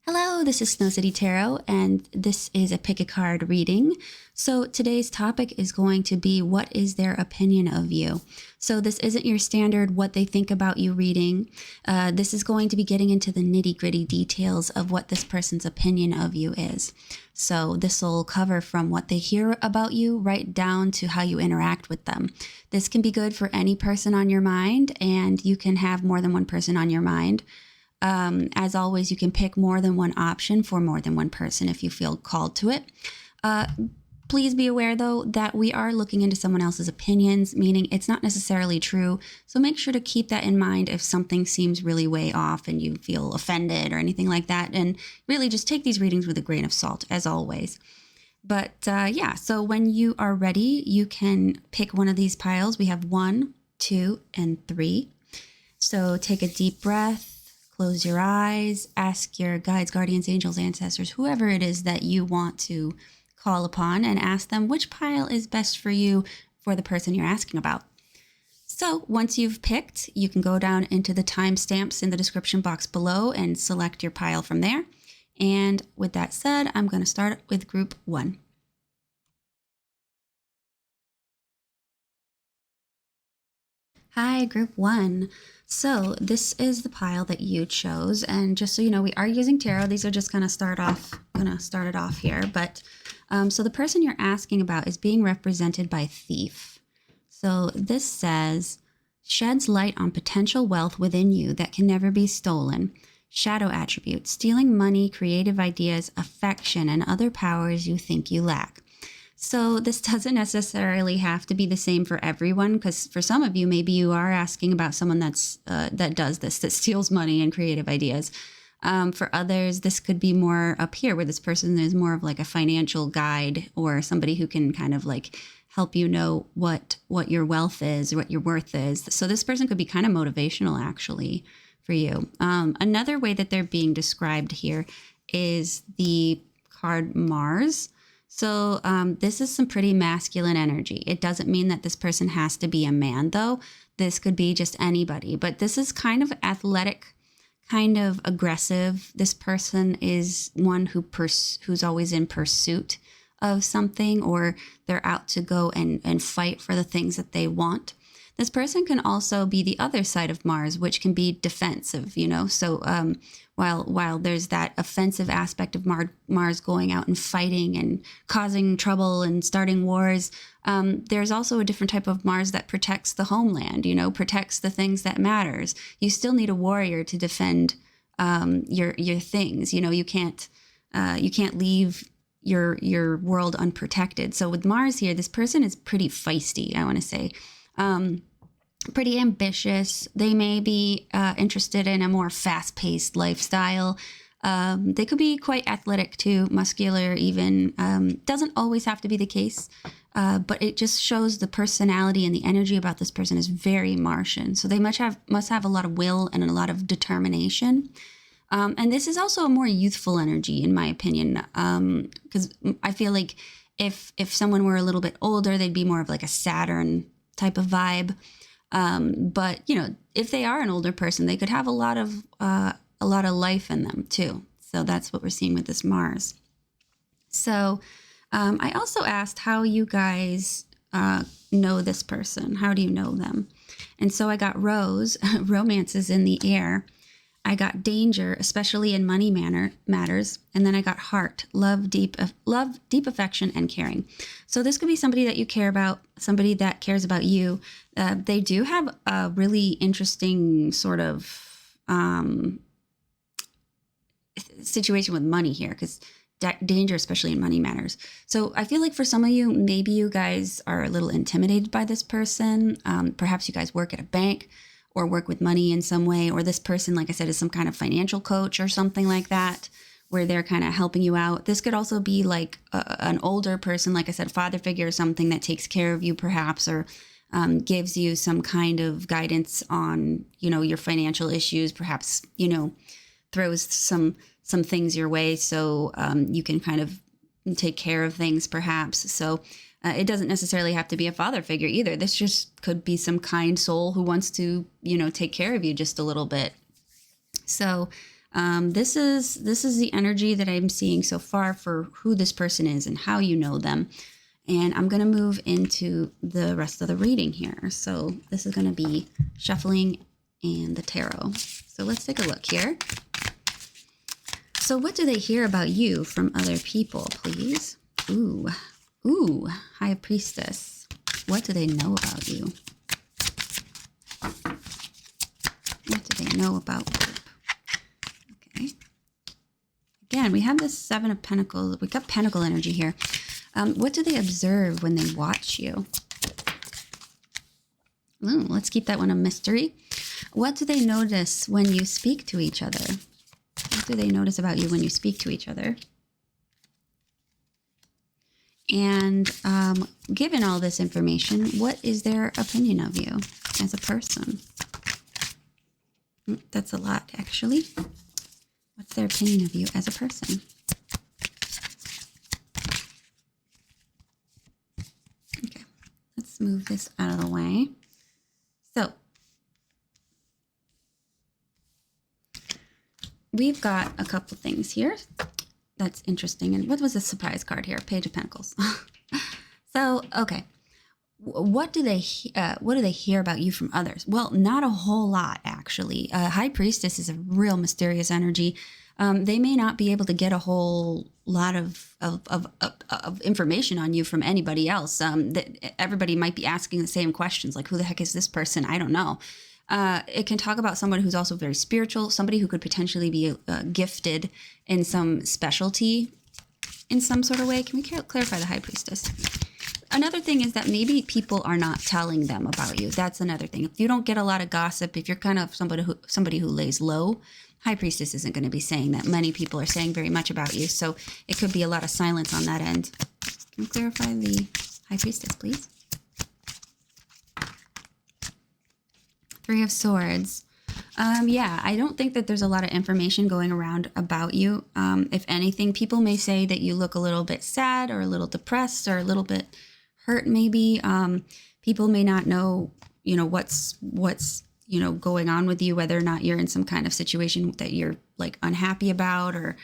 Hello, this is Snow City Tarot, and this is a pick-a-card reading. So today's topic is going to be, what is their opinion of you? So this isn't your standard what they think about you reading. This is going to be getting into the nitty-gritty details of what this person's opinion of you is. So this will cover from what they hear about you right down to how you interact with them. This can be good for any person on your mind, and you can have more than one person on your mind. As always, you can pick more than one option for more than one person if you feel called to it. Please be aware, though, that we are looking into someone else's opinions, meaning it's not necessarily true. So make sure to keep that in mind if something seems really way off and you feel offended or anything like that. And really just take these readings with a grain of salt, as always. But yeah, so when you are ready, you can pick one of these piles. We have 1, 2, and 3. So take a deep breath. Close your eyes, ask your guides, guardians, angels, ancestors, whoever it is that you want to call upon, and ask them which pile is best for you for the person you're asking about. So once you've picked, you can go down into the timestamps in the description box below and select your pile from there. And with that said, I'm going to start with group 1. Hi, group 1. So this is the pile that you chose, and just so you know, we are using tarot. These are just gonna start it off here. But so the person you're asking about is being represented by Thief. So this says, sheds light on potential wealth within you that can never be stolen. Shadow attributes, stealing money, creative ideas, affection, and other powers you think you lack. So this doesn't necessarily have to be the same for everyone, because for some of you, maybe you are asking about someone that does this, that steals money and creative ideas. For others, this could be more up here, where this person is more of like a financial guide or somebody who can kind of like help you know what your wealth is, what your worth is. So this person could be kind of motivational, actually, for you. Another way that they're being described here is the card Mars. So this is some pretty masculine energy. It doesn't mean that this person has to be a man, though. This could be just anybody. But this is kind of athletic, kind of aggressive. This person is one who's always in pursuit of something, or they're out to go and fight for the things that they want. This person can also be the other side of Mars, which can be defensive, you know. So while there's that offensive aspect of Mars going out and fighting and causing trouble and starting wars, there's also a different type of Mars that protects the homeland, you know, protects the things that matters. You still need a warrior to defend your things. You know, you can't leave your world unprotected. So with Mars here, this person is pretty feisty, I want to say. Pretty ambitious. They may be interested in a more fast-paced lifestyle. They could be quite athletic too, muscular even. Doesn't always have to be the case, but it just shows the personality and the energy about this person is very Martian. So they must have a lot of will and a lot of determination. And this is also a more youthful energy, in my opinion, because I feel like if someone were a little bit older, they'd be more of like a Saturn type of vibe. But you know, if they are an older person, they could have a lot of life in them too. So that's what we're seeing with this Mars. So I also asked how you guys know this person. How do you know them? And so I got Rose. Romance is in the air. I got danger, especially in money matters. And then I got heart, love, deep affection, and caring. So this could be somebody that you care about, somebody that cares about you. They do have a really interesting sort of situation with money here, because danger, especially in money matters. So I feel like for some of you, maybe you guys are a little intimidated by this person. Perhaps you guys work at a bank or work with money in some way, or this person, like I said, is some kind of financial coach or something like that, where they're kind of helping you out. This could also be like an older person, like I said, father figure or something that takes care of you perhaps, or gives you some kind of guidance on, you know, your financial issues, perhaps, you know, throws some things your way so you can kind of take care of things perhaps. So it doesn't necessarily have to be a father figure either. This just could be some kind soul who wants to, you know, take care of you just a little bit. So This is the energy that I'm seeing so far for who this person is and how you know them. And I'm going to move into the rest of the reading here. So this is going to be shuffling and the tarot. So let's take a look here. So what do they hear about you from other people, please? Ooh, High Priestess. What do they know about you? What do they know about group? Okay. Again, we have this Seven of Pentacles. We got Pentacle energy here. What do they observe when they watch you? Ooh, let's keep that one a mystery. What do they notice when you speak to each other? What do they notice about you when you speak to each other? And given all this information, what is their opinion of you as a person? That's a lot, actually. What's their opinion of you as a person? Okay, let's move this out of the way. So, we've got a couple things here that's interesting. And what was the surprise card here? Page of Pentacles. So, okay. What do they hear about you from others? Well, not a whole lot, actually. High Priestess is a real mysterious energy. They may not be able to get a whole lot of information on you from anybody else. Everybody might be asking the same questions, like, who the heck is this person? I don't know. It can talk about someone who's also very spiritual, somebody who could potentially be gifted in some specialty in some sort of way. Can we clarify the High Priestess? Another thing is that maybe people are not telling them about you. That's another thing. If you don't get a lot of gossip, if you're kind of somebody who lays low, High Priestess isn't going to be saying that many people are saying very much about you. So it could be a lot of silence on that end. Can you clarify the High Priestess, please? Three of Swords. Yeah, I don't think that there's a lot of information going around about you. If anything, people may say that you look a little bit sad or a little depressed or a little bit hurt, maybe. People may not know, what's going on with you, whether or not you're in some kind of situation that you're like unhappy about or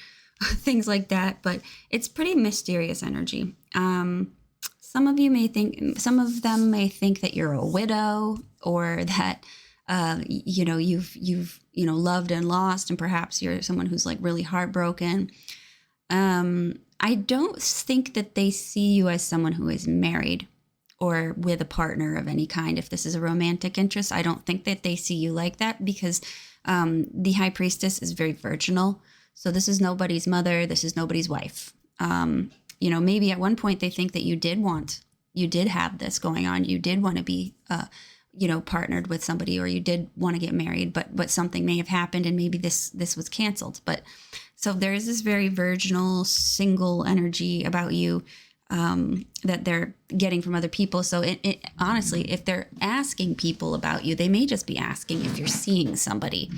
things like that. But it's pretty mysterious energy. Some of them may think that you're a widow, or that you've loved and lost, and perhaps you're someone who's like really heartbroken. I don't think that they see you as someone who is married or with a partner of any kind. If this is a romantic interest, I don't think that they see you like that, because the High Priestess is very virginal. So this is nobody's mother. This is nobody's wife. Maybe at one point they think that you did have this going on. You did want to be, partnered with somebody, or you did want to get married, but something may have happened and maybe this was canceled. But so there is this very virginal, single energy about you that they're getting from other people. So it honestly, if they're asking people about you, they may just be asking if you're seeing somebody.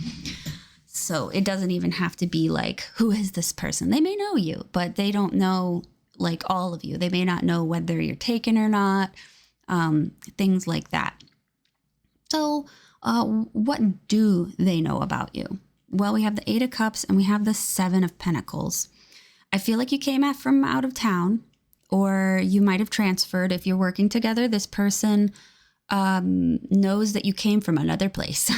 So it doesn't even have to be like, who is this person? They may know you, but they don't know like all of you. They may not know whether you're taken or not, things like that. So what do they know about you? Well, we have the Eight of Cups and we have the Seven of Pentacles. I feel like you came from out of town, or you might have transferred. If you're working together, this person knows that you came from another place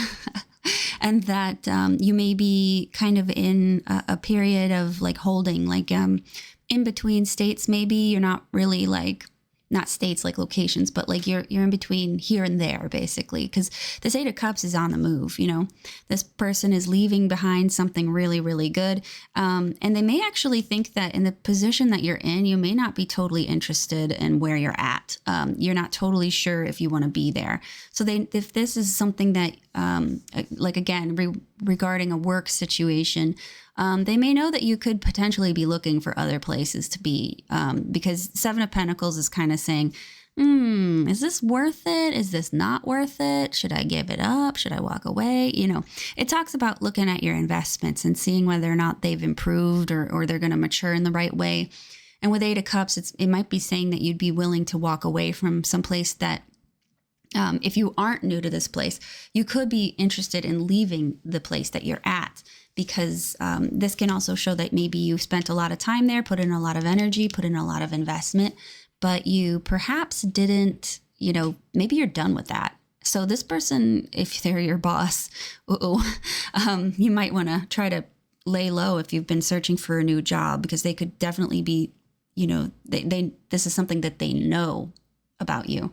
and that you may be kind of in a period of like holding, like in between states. Maybe you're not really like, not states like locations, but like you're in between here and there, basically, because this Eight of Cups is on the move. This person is leaving behind something really, really good. And they may actually think that in the position that you're in, you may not be totally interested in where you're at. You're not totally sure if you want to be there. So if this is something that, regarding a work situation, they may know that you could potentially be looking for other places to be, because Seven of Pentacles is kind of saying, is this worth it? Is this not worth it? Should I give it up? Should I walk away? It talks about looking at your investments and seeing whether or not they've improved or they're going to mature in the right way. And with Eight of Cups, it might be saying that you'd be willing to walk away from some place that If you aren't new to this place, you could be interested in leaving the place that you're at, because this can also show that maybe you spent a lot of time there, put in a lot of energy, put in a lot of investment, but you perhaps didn't, maybe you're done with that. So this person, if they're your boss, you might want to try to lay low if you've been searching for a new job, because they could definitely be, this is something that they know about you.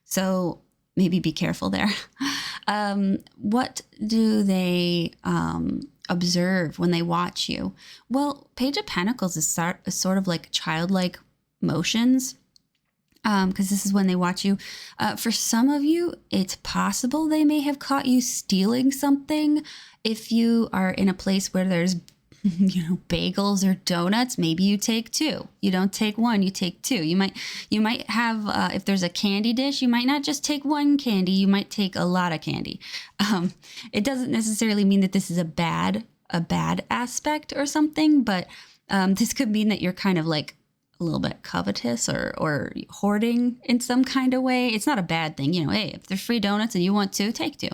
So maybe be careful there. What do they observe when they watch you? Well, Page of Pentacles is sort of like childlike motions, because this is when they watch you. For some of you, it's possible they may have caught you stealing something. If you are in a place where there's bagels or donuts, maybe you take two. You don't take one, you take two. You might have, if there's a candy dish, you might not just take one candy, you might take a lot of candy. It doesn't necessarily mean that this is a bad aspect or something, but this could mean that you're kind of like a little bit covetous or hoarding in some kind of way. It's not a bad thing. Hey, if there's free donuts and you want to, take two.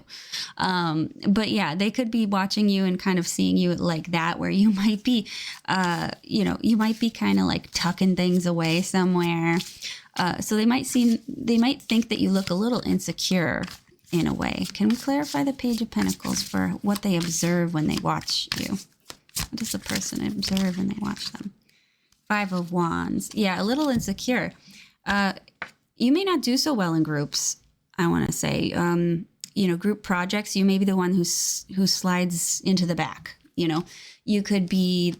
But yeah, they could be watching you and kind of seeing you like that, where you might be, you might be kind of like tucking things away somewhere. So they might think that you look a little insecure in a way. Can we clarify the Page of Pentacles for what they observe when they watch you? What does the person observe when they watch them? Five of Wands. Yeah, a little insecure. You may not do so well in groups, I want to say. Group projects, you may be the one who slides into the back. You could be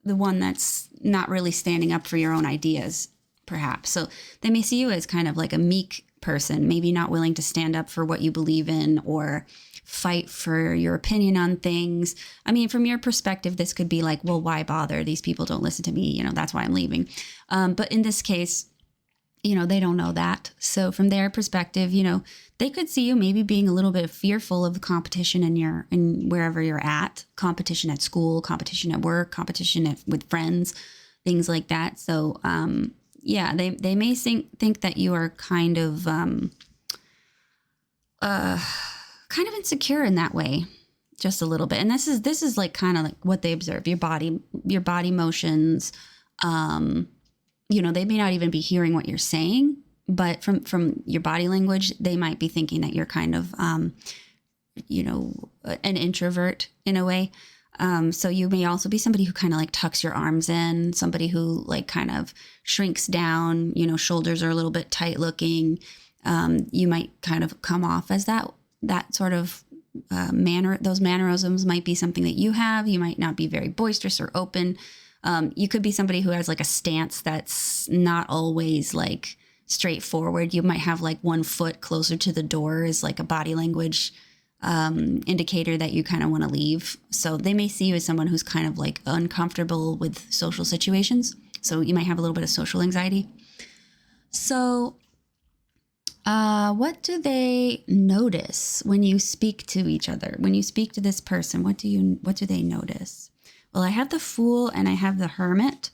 the one that's not really standing up for your own ideas, perhaps. So they may see you as kind of like a meek person, maybe not willing to stand up for what you believe in or fight for your opinion on things. I mean, from your perspective, this could be like, well, why bother? These people don't listen to me. That's why I'm leaving. But in this case, they don't know that. So from their perspective, they could see you maybe being a little bit fearful of the competition in wherever you're at, competition at school, competition at work, competition with friends, things like that. So, yeah, they may think that you are kind of insecure in that way, just a little bit. And this is like kind of like what they observe, your body motions. They may not even be hearing what you're saying, but from your body language, they might be thinking that you're kind of, an introvert in a way. So you may also be somebody who kind of like tucks your arms in, somebody who like kind of shrinks down, shoulders are a little bit tight looking. You might kind of come off as that sort of those mannerisms might be something that you have. You might not be very boisterous or open. You could be somebody who has like a stance that's not always like straightforward. You might have like one foot closer to the door is like a body language indicator that you kind of want to leave. So they may see you as someone who's kind of like uncomfortable with social situations. So you might have a little bit of social anxiety. So what do they notice when you speak to each other? When you speak to this person, what do they notice? Well, I have the Fool and I have the Hermit.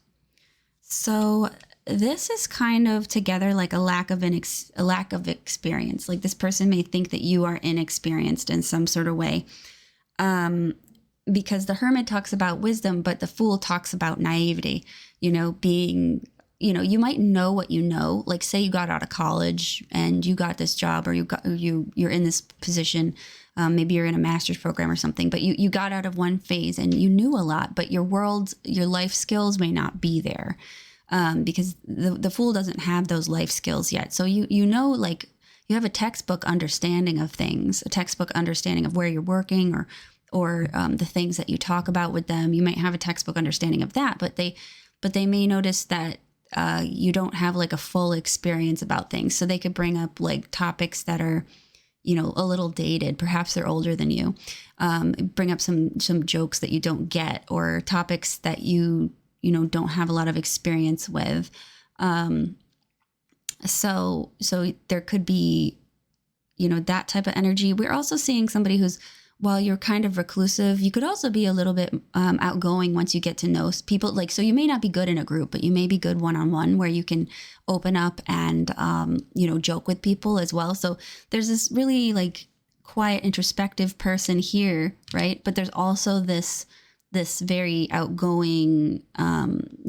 So this is kind of together like a lack of experience. Like this person may think that you are inexperienced in some sort of way. Because the Hermit talks about wisdom, but the Fool talks about naivety, being, you might know what you know, like say you got out of college and you got this job, or you're in this position. Maybe you're in a master's program or something, but you got out of one phase and you knew a lot, but your life skills may not be there, because the Fool doesn't have those life skills yet. So like you have a textbook understanding of things, a textbook understanding of where you're working or the things that you talk about with them. You might have a textbook understanding of that, but they may notice that you don't have like a full experience about things. So they could bring up like topics that are, a little dated. Perhaps they're older than you. Bring up some jokes that you don't get, or topics that you don't have a lot of experience with. So there could be, that type of energy. We're also seeing somebody who's while you're kind of reclusive, you could also be a little bit outgoing once you get to know people. Like, so you may not be good in a group, but you may be good one-on-one where you can open up and, joke with people as well. So there's this really like quiet, introspective person here, right? But there's also this very outgoing,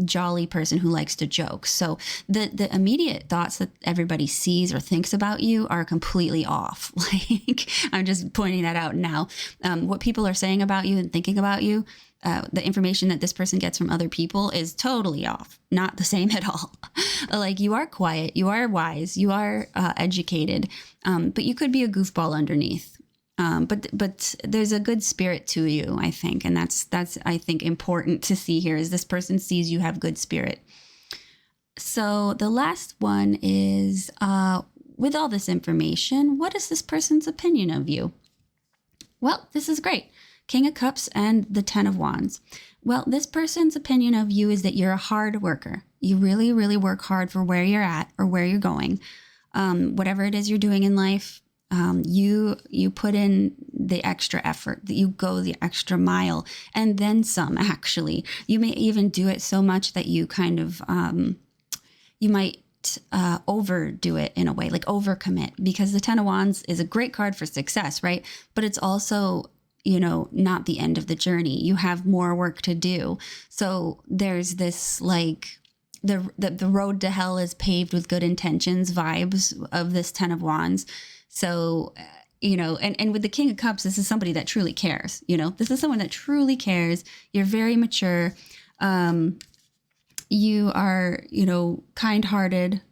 jolly person who likes to joke. So the immediate thoughts that everybody sees or thinks about you are completely off. Like, I'm just pointing that out now. What people are saying about you and thinking about you, the information that this person gets from other people is totally off. Not the same at all. Like, you are quiet, you are wise, you are educated, but you could be a goofball underneath. But there's a good spirit to you, I think. And that's, I think, important to see here is this person sees you have good spirit. So the last one is, with all this information, what is this person's opinion of you? Well, this is great. King of Cups and the Ten of Wands. Well, this person's opinion of you is that you're a hard worker. You really, really work hard for where you're at or where you're going. Whatever it is you're doing in life, you put in the extra effort, that you go the extra mile, and then some. Actually, you may even do it so much that you kind of you might overdo it in a way, like overcommit, because the Ten of Wands is a great card for success, right? But it's also, not the end of the journey. You have more work to do. So there's this like the road to hell is paved with good intentions vibes of this Ten of Wands. So, and with the King of Cups, this is somebody that truly cares. This is someone that truly cares. You're very mature. You are, kind-hearted,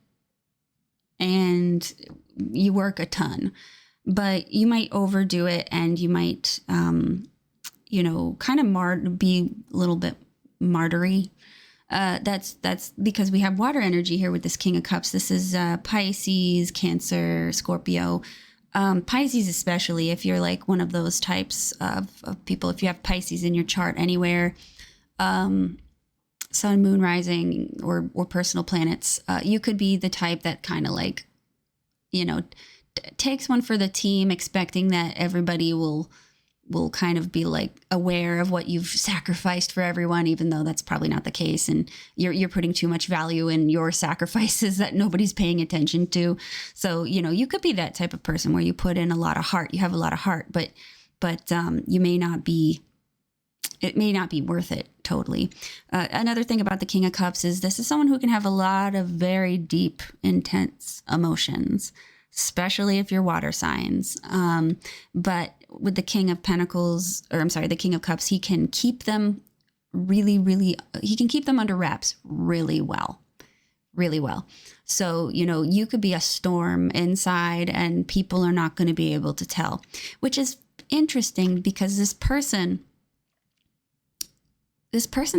and you work a ton, but you might overdo it, and you might, kind of be a little bit martyry. That's because we have water energy here with this King of Cups. This is Pisces, Cancer, Scorpio. Pisces especially, if you're like one of those types of people, if you have Pisces in your chart anywhere, sun, moon, rising, or personal planets, you could be the type that kind of like, takes one for the team, expecting that everybody will kind of be like aware of what you've sacrificed for everyone, even though that's probably not the case. And you're putting too much value in your sacrifices that nobody's paying attention to. So, you could be that type of person where you put in a lot of heart, you have a lot of heart, but it may not be worth it totally. Another thing about the King of Cups is this is someone who can have a lot of very deep, intense emotions, especially if you're water signs. But with the King of Pentacles, the King of Cups, he can keep them he can keep them under wraps really well. So, you could be a storm inside and people are not going to be able to tell, which is interesting because this person's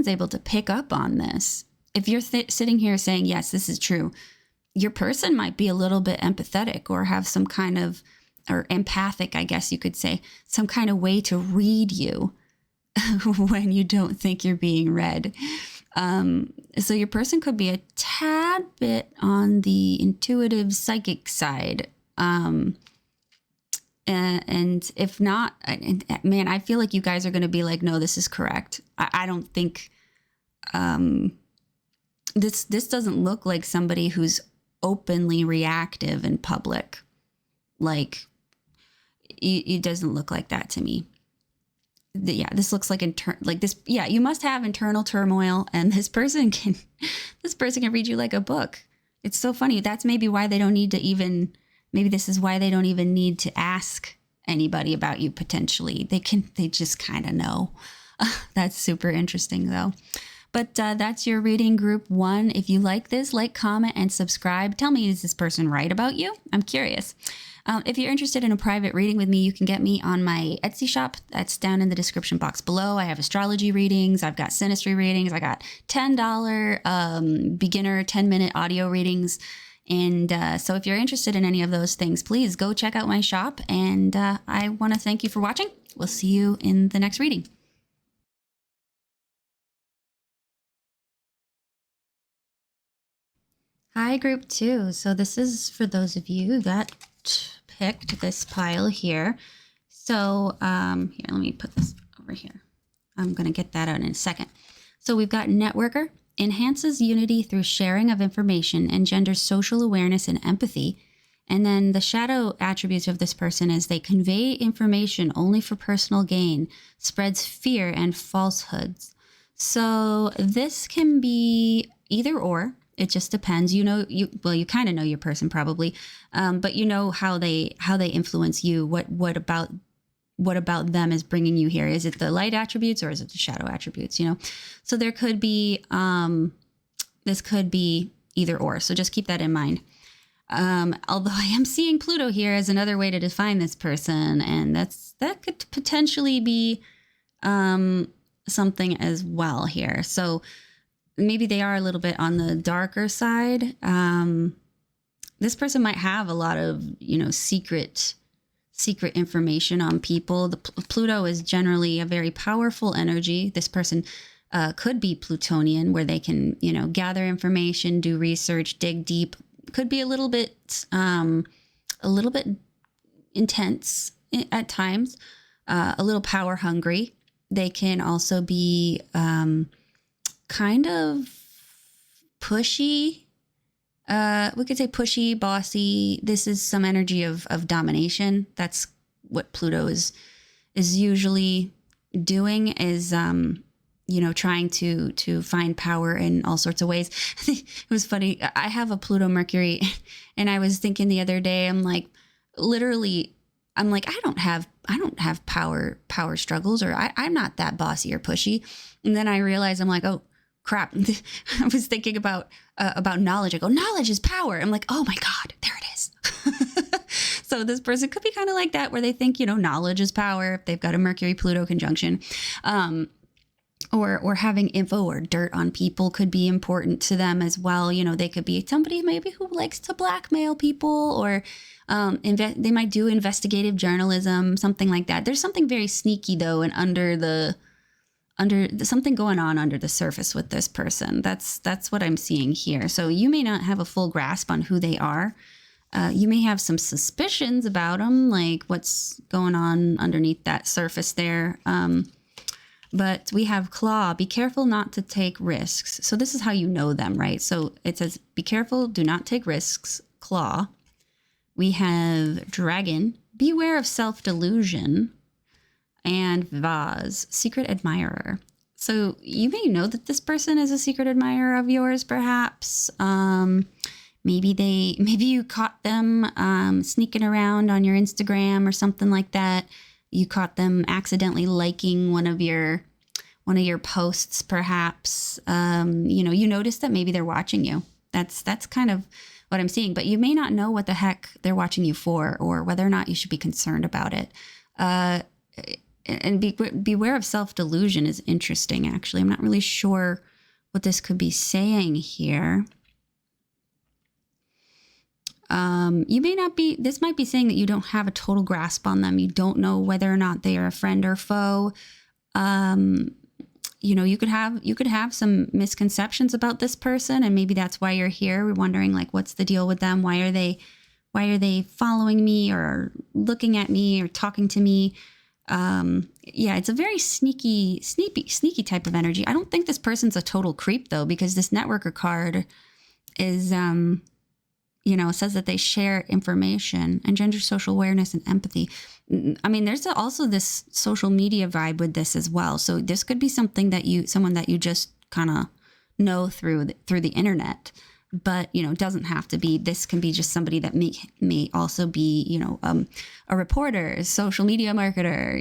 able to pick up on this. If you're sitting here saying, yes, this is true, your person might be a little bit empathetic or have some kind of, or empathic, I guess you could say, some kind of way to read you when you don't think you're being read. So your person could be a tad bit on the intuitive psychic side. And if not, man, I feel like you guys are going to be like, no, this is correct. I don't think this doesn't look like somebody who's openly reactive in public. Like, it doesn't look like that to me. This looks like you must have internal turmoil, and this person can read you like a book. It's so funny. That's maybe why they don't need to even, maybe this is why they don't even need to ask anybody about you potentially. They just kind of know. That's super interesting though. But that's your reading, group 1. If you like this, like, comment, and subscribe. Tell me, is this person right about you? I'm curious. If you're interested in a private reading with me, you can get me on my Etsy shop. That's down in the description box below. I have astrology readings. I've got synastry readings. I got $10 beginner 10-minute audio readings. And so if you're interested in any of those things, please go check out my shop. And I want to thank you for watching. We'll see you in the next reading. Hi, group 2. So this is for those of you that picked this pile here. So here, let me put this over here. I'm going to get that out in a second. So we've got networker, enhances unity through sharing of information, engenders social awareness and empathy. And then the shadow attributes of this person is they convey information only for personal gain, spreads fear and falsehoods. So this can be either or. It just depends. You kind of know your person probably, but you know how they influence you. What about them is bringing you here? Is it the light attributes or is it the shadow attributes? So there could be this could be either or. So just keep that in mind. Although I am seeing Pluto here as another way to define this person, and that could potentially be something as well here. So maybe they are a little bit on the darker side. This person might have a lot of, secret information on people. The Pluto is generally a very powerful energy. This person could be Plutonian, where they can, gather information, do research, dig deep. Could be a little bit intense at times, a little power hungry. They can also be kind of pushy. We could say pushy, bossy. This is some energy of domination. That's what Pluto is usually doing, is trying to find power in all sorts of ways. It was funny. I have a Pluto Mercury, and I was thinking the other day, I'm like, I don't have power struggles, or I'm not that bossy or pushy. And then I realized, I'm like, oh crap. I was thinking about knowledge. I go, knowledge is power. I'm like, oh my God, there it is. So this person could be kind of like that, where they think, knowledge is power if they've got a Mercury Pluto conjunction. Or having info or dirt on people could be important to them as well. They could be somebody maybe who likes to blackmail people, or they might do investigative journalism, something like that. There's something very sneaky though, and under something going on under the surface with this person. That's what I'm seeing here. So you may not have a full grasp on who they are. You may have some suspicions about them, like what's going on underneath that surface there. But we have Claw, be careful not to take risks. So this is how you know them, right? So it says, be careful, do not take risks, Claw. We have Dragon, beware of self-delusion. And Vase, secret admirer. So you may know that this person is a secret admirer of yours, perhaps. Maybe you caught them sneaking around on your Instagram or something like that. You caught them accidentally liking one of your posts, perhaps. You noticed that maybe they're watching you. That's kind of what I'm seeing. But you may not know what the heck they're watching you for, or whether or not you should be concerned about it. And beware of self-delusion is interesting, actually. I'm not really sure what this could be saying here. This might be saying that you don't have a total grasp on them. You don't know whether or not they are a friend or foe. You could have some misconceptions about this person, and maybe that's why you're here. We're wondering, like, what's the deal with them? Why are they following me, or looking at me, or talking to me? It's a very sneaky type of energy. I don't think this person's a total creep though, because this networker card is, says that they share information, engender social awareness and empathy. I mean, there's also this social media vibe with this as well. So this could be someone that you just kind of know through the internet. But, it doesn't have to be. This can be just somebody that may also be, a reporter, a social media marketer.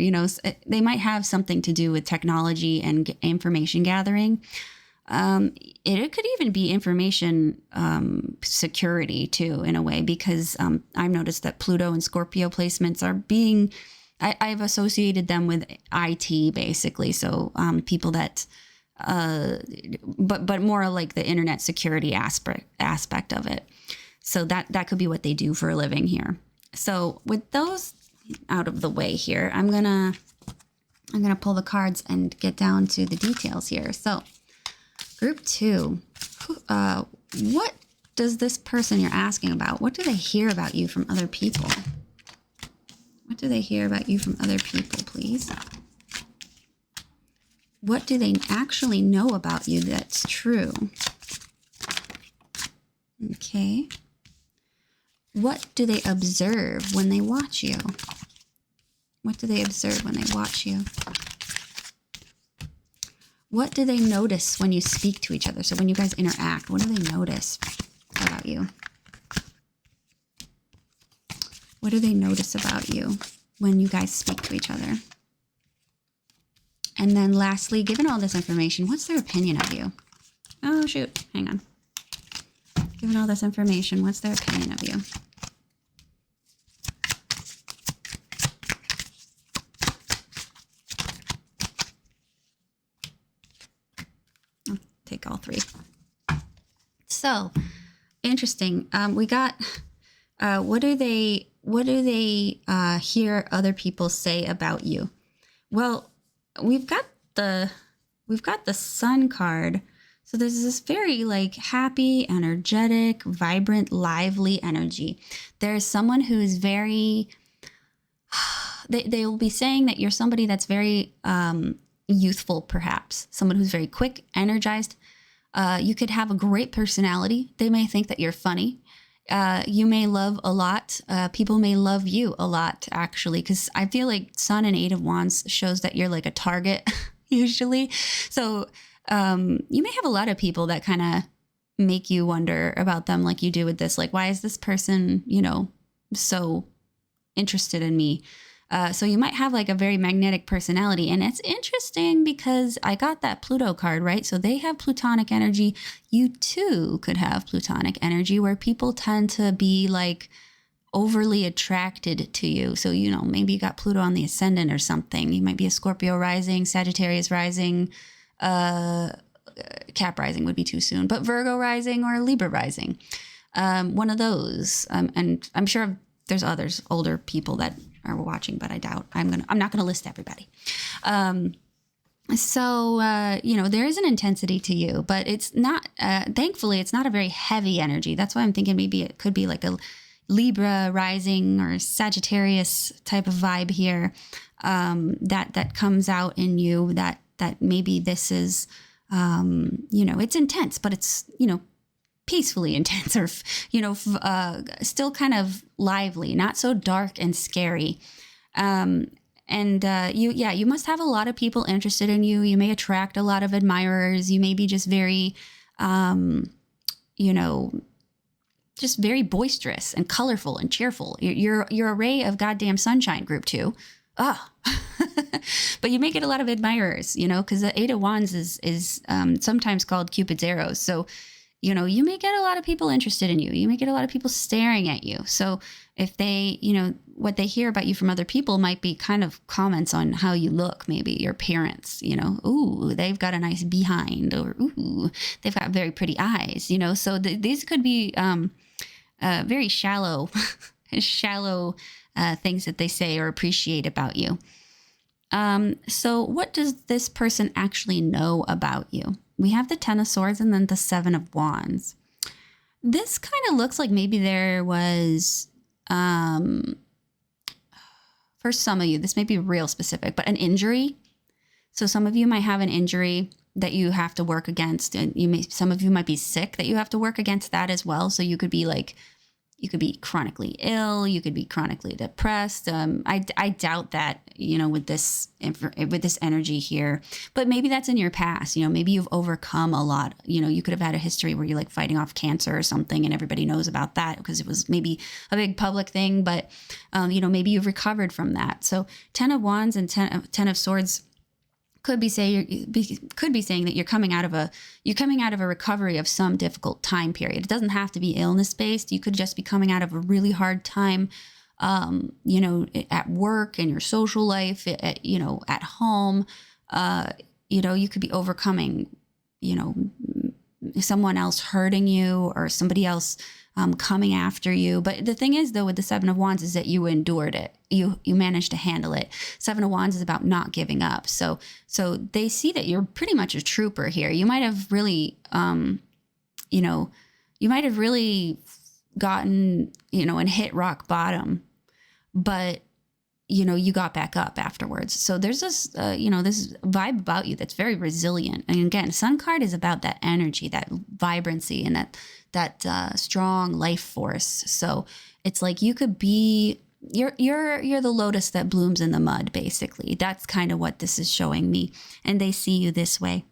They might have something to do with technology and information gathering. It could even be information security, too, in a way, because I've noticed that Pluto and Scorpio placements are being... I've associated them with IT, basically. So people that... but more like the internet security aspect of it. So that could be what they do for a living here. So with those out of the way here, I'm gonna pull the cards and get down to the details here. So group 2, what does this person you're asking about, what do they hear about you from other people? What do they hear about you from other people, please? What do they actually know about you that's true? Okay. What do they observe when they watch you? What do they observe when they watch you? What do they notice when you speak to each other? So when you guys interact, what do they notice about you? What do they notice about you when you guys speak to each other? And then lastly, given all this information, what's their opinion of you? Oh, shoot. Hang on. Given all this information, what's their opinion of you? I'll take all three. So, interesting. We got, what do they hear other people say about you? Well, we've got the Sun card. So there's this very like happy, energetic, vibrant, lively energy. There's someone who is very, they will be saying that you're somebody that's very youthful, perhaps. Someone who's very quick, energized. You could have a great personality. They may think that you're funny. You may love a lot. People may love you a lot, actually, because I feel like Sun and Eight of Wands shows that you're like a target, usually. So you may have a lot of people that kind of make you wonder about them like you do with this. Like, why is this person, you know, so interested in me? So you might have like a very magnetic personality. And it's interesting because I got that Pluto card, right? So they have Plutonic energy. You too could have Plutonic energy where people tend to be like overly attracted to you. So, you know, maybe you got Pluto on the ascendant or something. You might be a Scorpio rising, Sagittarius rising, Cap rising would be too soon, but Virgo rising or Libra rising. One of those. And I'm sure there's others, older people that are watching, but I doubt I'm not gonna list everybody. So you know, there is an intensity to you, but it's not, thankfully, it's not a very heavy energy. That's why I'm thinking maybe it could be like a Libra rising or Sagittarius type of vibe here, that comes out in you, that maybe this is, you know, it's intense, but it's, you know, peacefully intense, or, you know, still kind of lively, not so dark and scary. You must have a lot of people interested in you. You may attract a lot of admirers. You may be just very, you know, just very boisterous and colorful and cheerful. You're a ray of goddamn sunshine, group 2. Oh, but you may get a lot of admirers, you know, because the Eight of Wands is sometimes called Cupid's arrows. So, you know, you may get a lot of people interested in you. You may get a lot of people staring at you. So if they, you know, what they hear about you from other people might be kind of comments on how you look, maybe your appearance, you know, ooh, they've got a nice behind, or ooh, they've got very pretty eyes, you know. So these could be very shallow, shallow things that they say or appreciate about you. So what does this person actually know about you? We have the Ten of Swords and then the Seven of Wands. This kind of looks like maybe there was, for some of you, this may be real specific, but an injury. So some of you might have an injury that you have to work against, and some of you might be sick that you have to work against that as well. So you could be like, you could be chronically ill. You could be chronically depressed. I doubt that, you know, with this energy here, but maybe that's in your past. You know, maybe you've overcome a lot. You know, you could have had a history where you're like fighting off cancer or something, and everybody knows about that because it was maybe a big public thing. But you know, maybe you've recovered from that. So Ten of Wands and Ten of Swords could be saying that you're coming out of a recovery of some difficult time period. It doesn't have to be illness based. You could just be coming out of a really hard time, you know, at work, in your social life, you know, at home. You know, you could be overcoming, you know, someone else hurting you or somebody else coming after you. But the thing is, though, with the Seven of Wands is that you endured it. You managed to handle it. Seven of Wands is about not giving up. So they see that you're pretty much a trooper here. You might have really, you know, you might have really gotten, you know, and hit rock bottom, but you got back up afterwards. So there's this, this vibe about you that's very resilient. And again, Sun card is about that energy, that vibrancy, and that strong life force. So it's like you could be, you're the lotus that blooms in the mud, basically. That's kind of what this is showing me. And they see you this way.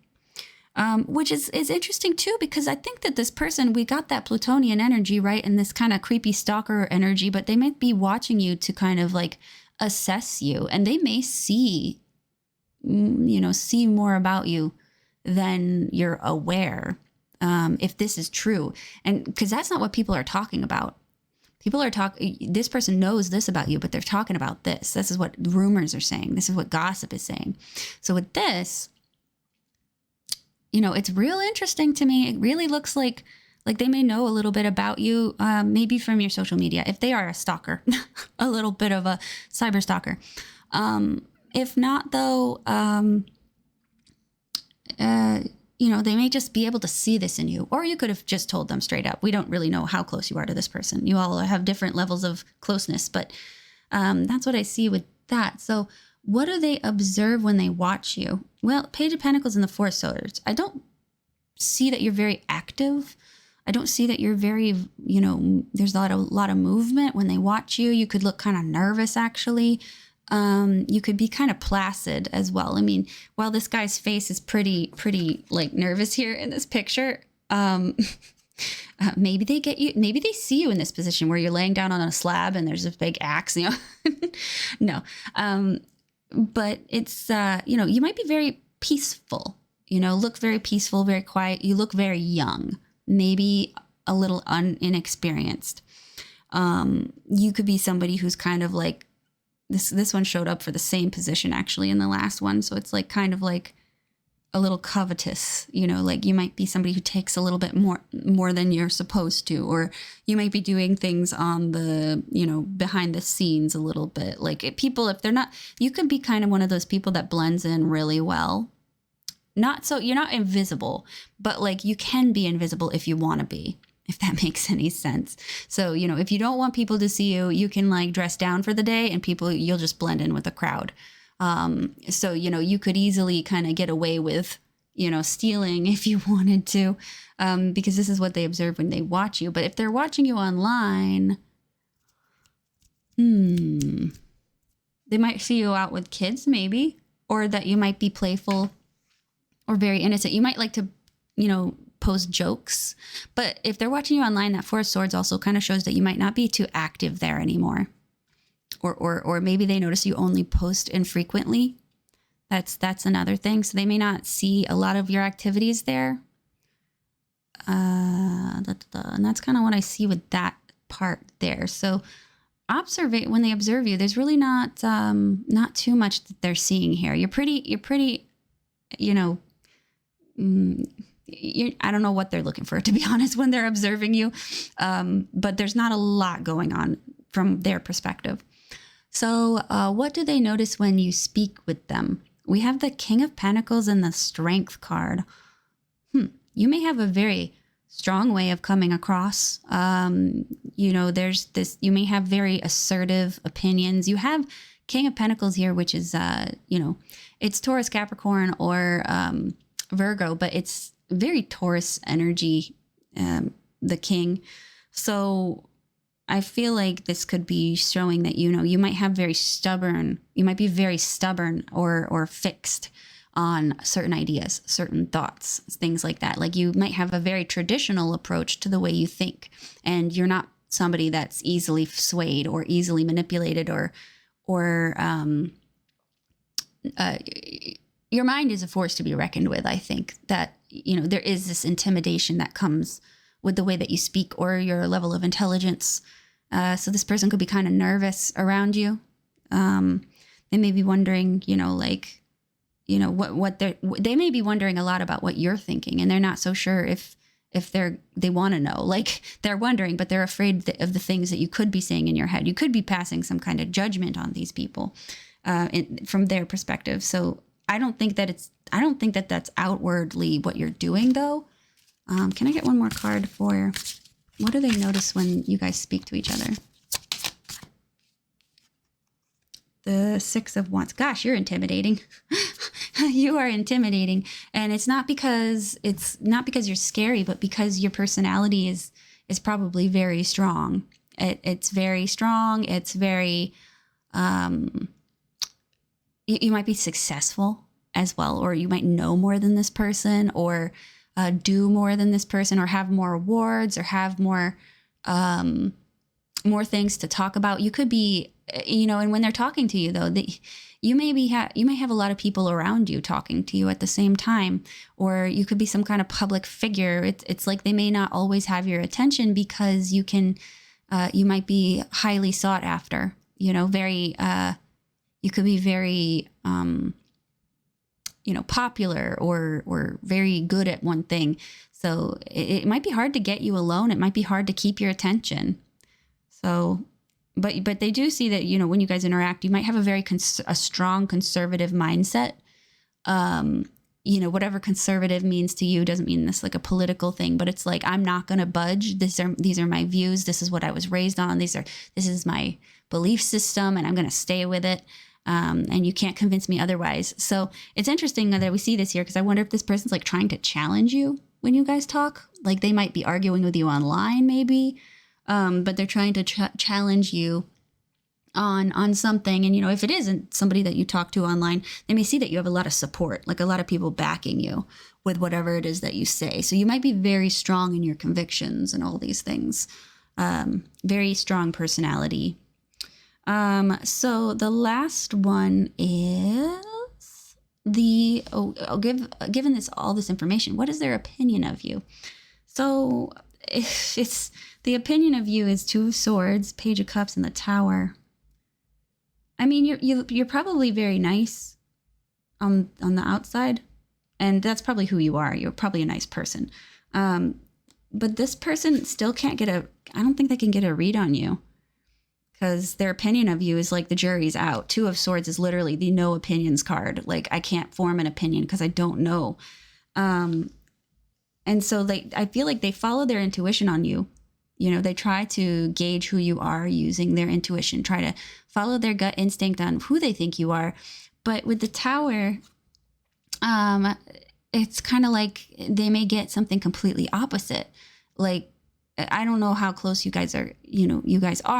Which is interesting too, because I think that this person, we got that Plutonian energy, right? And this kind of creepy stalker energy, but they might be watching you to kind of like assess you, and they may see more about you than you're aware, if this is true. And because that's not what people are talking about. This person knows this about you, but they're talking about this. This is what rumors are saying. This is what gossip is saying. So with this, it's real interesting to me. It really looks like they may know a little bit about you, maybe from your social media, if they are a stalker, a little bit of a cyber stalker. If not, though, they may just be able to see this in you, or you could have just told them straight up. We don't really know how close you are to this person. You all have different levels of closeness, but that's what I see with that. So what do they observe when they watch you? Well, Page of Pentacles and the Four of Swords. I don't see that you're very active. I don't see that you're very, there's a lot of movement when they watch you. You could look kind of nervous, actually. You could be kind of placid as well. I mean, while this guy's face is pretty like nervous here in this picture, maybe they get you, maybe they see you in this position where you're laying down on a slab and there's a big axe, No. But it's, you might be very peaceful, look very peaceful, very quiet. You look very young, maybe a little inexperienced. You could be somebody who's kind of like, this one showed up for the same position actually in the last one. So it's like kind of like a little covetous, like you might be somebody who takes a little bit more than you're supposed to, or you might be doing things on the, behind the scenes a little bit. Like if they're not, you could be kind of one of those people that blends in really well. Not so you're not invisible, but like you can be invisible if you want to be, if that makes any sense. So, if you don't want people to see you, you can like dress down for the day and you'll just blend in with the crowd. So, you could easily kind of get away with, stealing if you wanted to, because this is what they observe when they watch you. But if they're watching you online, they might see you out with kids maybe, or that you might be playful or very innocent. You might like to, post jokes, but if they're watching you online, that Four of Swords also kind of shows that you might not be too active there anymore. Or maybe they notice you only post infrequently. That's another thing. So they may not see a lot of your activities there. And that's kind of what I see with that part there. So when they observe you, there's really not too much that they're seeing here. You're pretty, I don't know what they're looking for, to be honest, when they're observing you. But there's not a lot going on from their perspective. So what do they notice when you speak with them? We have the King of Pentacles and the Strength card. You may have a very strong way of coming across. There's this, you may have very assertive opinions. You have King of Pentacles here, which is, it's Taurus, Capricorn, or Virgo, but it's very Taurus energy, the King. So I feel like this could be showing that, you might have you might be very stubborn or fixed on certain ideas, certain thoughts, things like that. Like you might have a very traditional approach to the way you think, and you're not somebody that's easily swayed or easily manipulated or your mind is a force to be reckoned with. I think that, there is this intimidation that comes with the way that you speak or your level of intelligence. So this person could be kind of nervous around you. They may be wondering, they may be wondering a lot about what you're thinking, and they're not so sure if they want to know. Like they're wondering, but they're afraid of the things that you could be saying in your head. You could be passing some kind of judgment on these people from their perspective. So I don't think that that's outwardly what you're doing, though. Can I get one more card for what do they notice when you guys speak to each other? the Six of Wands. Gosh, you're intimidating. You are intimidating. And it's not because you're scary, but because your personality is probably very strong. It's very strong. It's very, you might be successful as well, or you might know more than this person, or do more than this person, or have more awards, or have more things to talk about. You could be, and when they're talking to you, though, you may have a lot of people around you talking to you at the same time, or you could be some kind of public figure. It's like they may not always have your attention because you might be highly sought after. Very. You could be very, popular or very good at one thing. So it might be hard to get you alone. It might be hard to keep your attention. So, but they do see that, when you guys interact, you might have a strong conservative mindset. Whatever conservative means to you doesn't mean this like a political thing, but it's like, I'm not going to budge. These are my views. This is what I was raised on. This is my belief system, and I'm going to stay with it. And you can't convince me otherwise. So it's interesting that we see this here, because I wonder if this person's like trying to challenge you when you guys talk. Like they might be arguing with you online, maybe. But they're trying to challenge you on something. And, if it isn't somebody that you talk to online, they may see that you have a lot of support, like a lot of people backing you with whatever it is that you say. So you might be very strong in your convictions and all these things. Very strong personality. So the last one is given all this information, what is their opinion of you? So it's the opinion of you is Two of Swords, Page of Cups, and the Tower. I mean, you're probably very nice on the outside, and that's probably who you are. You're probably a nice person. But this person still can't I don't think they can get a read on you, because their opinion of you is like the jury's out. Two of Swords is literally the no opinions card. Like, I can't form an opinion because I don't know. And so I feel like they follow their intuition on you. They try to gauge who you are using their intuition, try to follow their gut instinct on who they think you are. But with the Tower, it's kind of like they may get something completely opposite. Like, I don't know how close you guys are,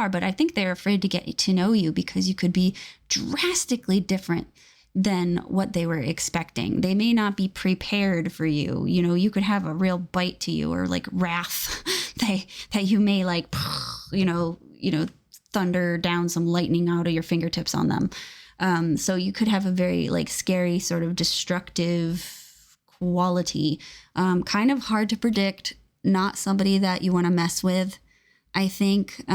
but I think they're afraid to get to know you because you could be drastically different than what they were expecting. They may not be prepared for you. You could have a real bite to you, or like wrath that you may like, thunder down some lightning out of your fingertips on them. So you could have a very like scary sort of destructive quality, kind of hard to predict. Not somebody that you want to mess with, I think.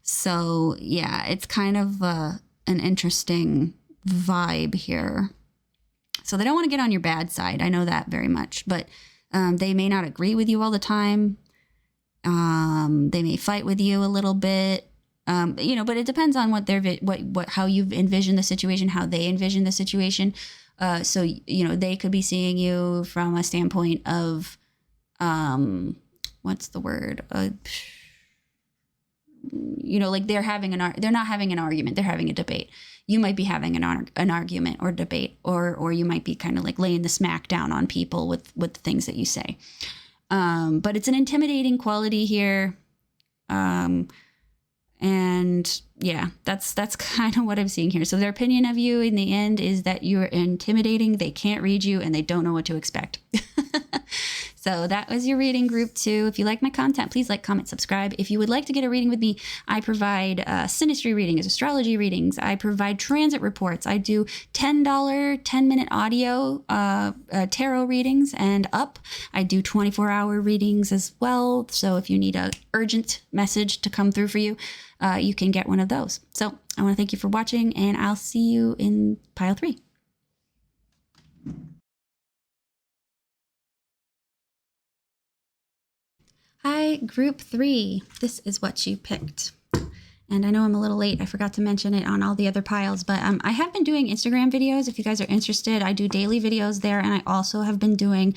So yeah, it's kind of an interesting vibe here. So they don't want to get on your bad side. I know that very much, but they may not agree with you all the time. They may fight with you a little bit. But it depends on how you've envisioned the situation, how they envision the situation. So they could be seeing you from a standpoint of, what's the word? Like they're not having an argument. They're having a debate. You might be having an argument or debate, or you might be kind of like laying the smack down on people with the things that you say. But it's an intimidating quality here. And yeah, that's kind of what I'm seeing here. So their opinion of you in the end is that you're intimidating. They can't read you and they don't know what to expect. So that was your reading, group 2. If you like my content, please like, comment, subscribe. If you would like to get a reading with me, I provide synastry readings, astrology readings. I provide transit reports. I do $10, 10-minute audio tarot readings and up. I do 24-hour readings as well. So if you need an urgent message to come through for you, you can get one of those. So I want to thank you for watching, and I'll see you in pile 3. Hi, group 3. This is what you picked. And I know I'm a little late. I forgot to mention it on all the other piles, but I have been doing Instagram videos. If you guys are interested, I do daily videos there. And I also have been doing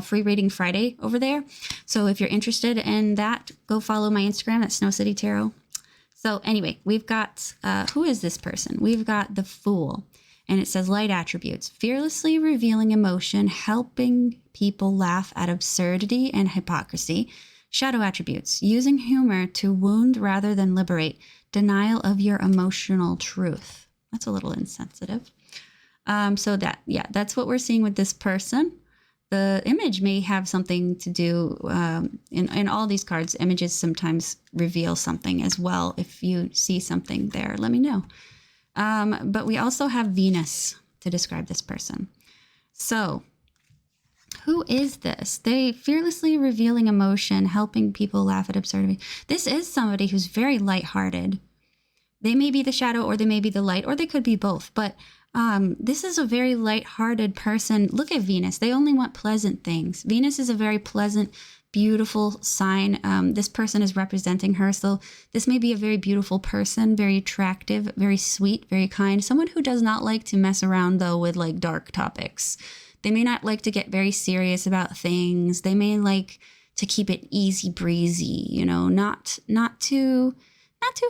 Free Reading Friday over there. So if you're interested in that, go follow my Instagram at Snow City Tarot. So anyway, we've got, who is this person? We've got the Fool. And it says light attributes, fearlessly revealing emotion, helping people laugh at absurdity and hypocrisy. Shadow attributes, using humor to wound rather than liberate, denial of your emotional truth. That's a little insensitive. So that's what we're seeing with this person. The image may have something to do, in all these cards, images sometimes reveal something as well. If you see something there, let me know. But we also have Venus to describe this person. So who is this? They fearlessly revealing emotion, helping people laugh at absurdity. This is somebody who's very lighthearted. They may be the shadow or they may be the light, or they could be both. But this is a very lighthearted person. Look at Venus. They only want pleasant things. Venus is a very pleasant, beautiful sign. This person is representing her. So this may be a very beautiful person, very attractive, very sweet, very kind. Someone who does not like to mess around, though, with like dark topics. They may not like to get very serious about things. They may like to keep it easy breezy, you know, not too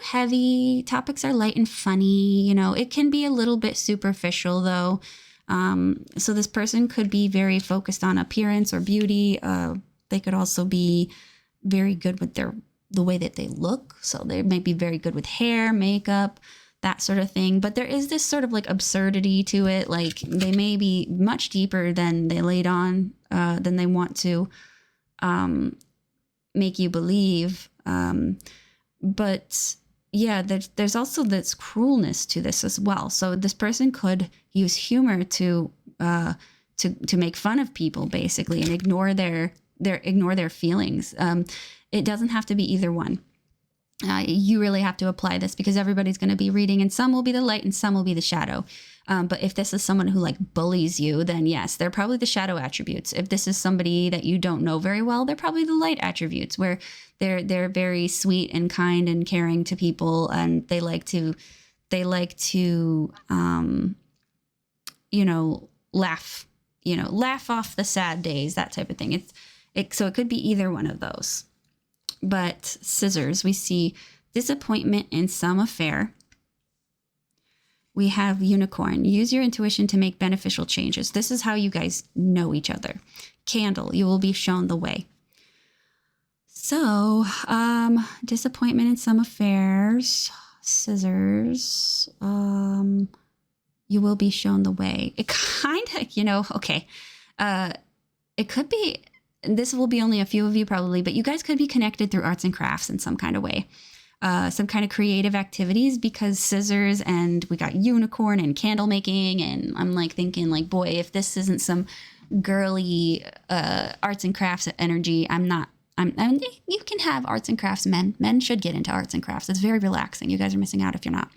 heavy. Topics are light and funny, you know. It can be a little bit superficial, though. So this person could be very focused on appearance or beauty. They could also be very good with the way that they look. So they may be very good with hair, makeup, that sort of thing. But there is this sort of like absurdity to it. Like they may be much deeper than they laid on, than they want to make you believe. But yeah, there's also this cruelness to this as well. So this person could use humor to make fun of people, basically, and ignore their feelings. It doesn't have to be either one. You really have to apply this because everybody's going to be reading, and some will be the light and some will be the shadow. But if this is someone who like bullies you, then yes, they're probably the shadow attributes. If this is somebody that you don't know very well, they're probably the light attributes, where they're very sweet and kind and caring to people, and they like to laugh off the sad days, that type of thing. So it could be either one of those. But Scissors, we see disappointment in some affair. We have Unicorn. Use your intuition to make beneficial changes. This is how you guys know each other. Candle, you will be shown the way. So, disappointment in some affairs. Scissors, you will be shown the way. It kind of, okay. It could be, this will be only a few of you probably, but you guys could be connected through arts and crafts in some kind of way. Some kind of creative activities, because Scissors, and we got Unicorn and candle making, and I'm like thinking like, boy, if this isn't some girly arts and crafts energy, you can have arts and crafts. Men should get into arts and crafts. It's very relaxing. You guys are missing out if you're not.